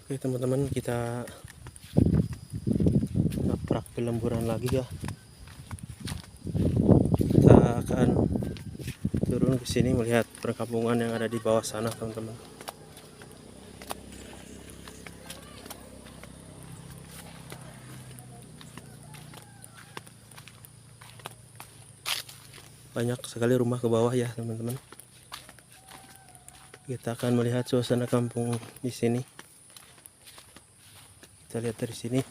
Oke teman-teman, kita ngaprak pelemburan lagi ya. Kita akan turun ke sini melihat perkampungan yang ada di bawah sana teman-teman. Banyak sekali rumah ke bawah ya teman-teman. Kita akan melihat suasana kampung di sini. Kita lihat dari sini.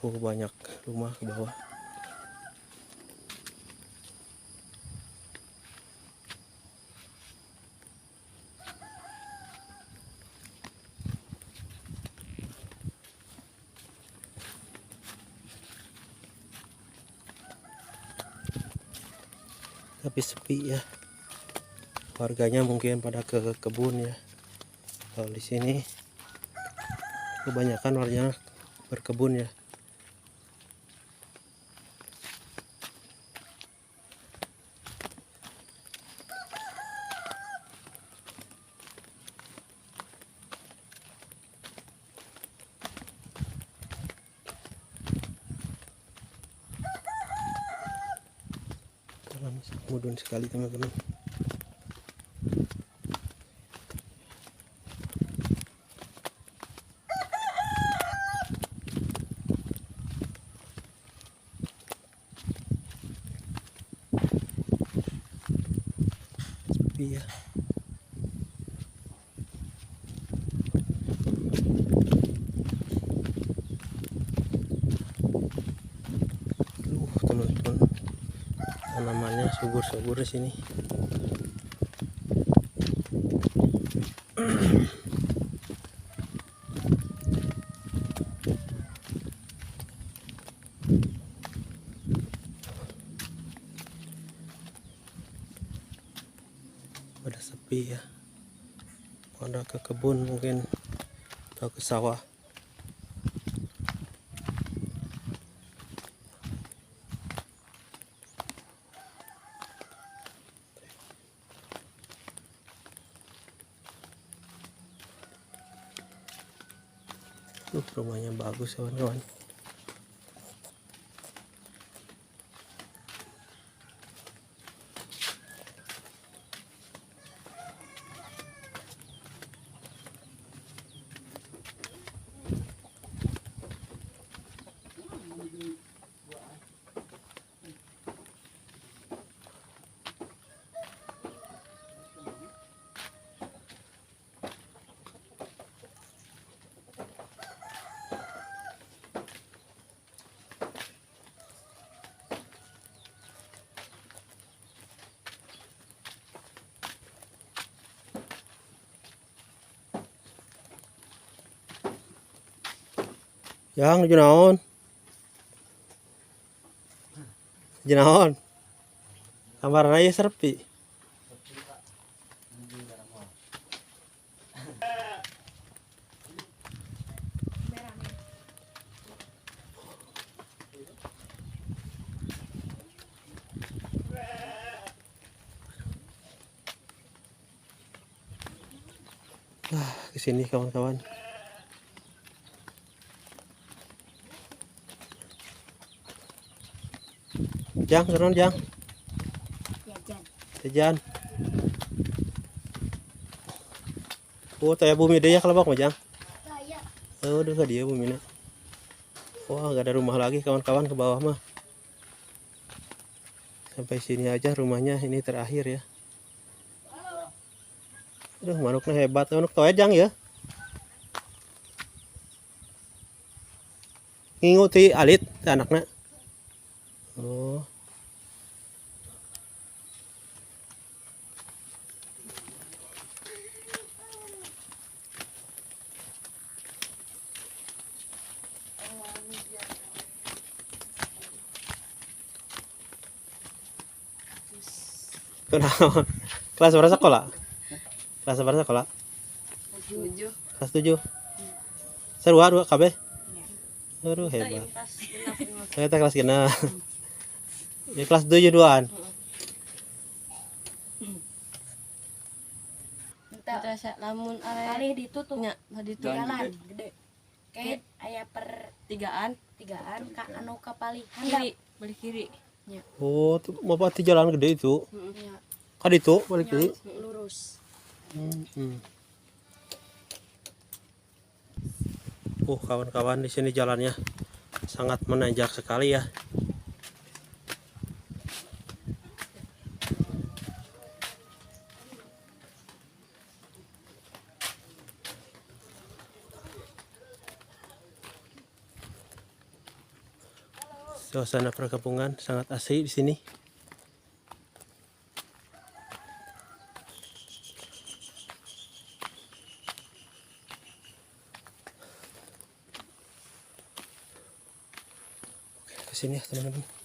Banyak rumah ke bawah. Tapi sepi ya. Warganya mungkin pada ke kebun ya. Kalau di sini kebanyakan warganya berkebun ya. Dalam mudun sekali teman-teman. Sepi ya. Teman-teman, tanamannya subur-subur di sini. Pada sepi ya. Pada ke kebun mungkin atau ke sawah. Rumahnya bagus kawan-kawan. Yang nuju naon? Nuju naon? Kamarna ieu sepi. Kesini kawan-kawan. Jang, keron Jang. Jajan. Oh, taya bumi deh ya kelebak mah Jang. Oh, udah ke dia bumi. Wah, gak ada rumah lagi kawan-kawan ke bawah mah. Sampai sini aja rumahnya, ini terakhir ya. Aduh, manuknya hebat, manuk toa Jang ya. Ngikuti alit anaknya. Oh. Kenapa? Kelas berapa sekolah? Kelas berapa sekolah? Kelas 7. Seru dua KB. Aduh hebat. Kita kelas genap. Ya kelas 7 duaan. rasa lamun are Kali ditutup nya tadi tuh jalan gede. Kayak aya per tigaan tigaan ka anu kapali kiri balik kiri. Oh, mau pati jalan gede itu. nya Kan itu balik kiri. lurus. Kawan-kawan, di sini jalannya sangat menanjak sekali ya. Suasana perkampungan sangat asri di sini. Ke sini ya teman-teman.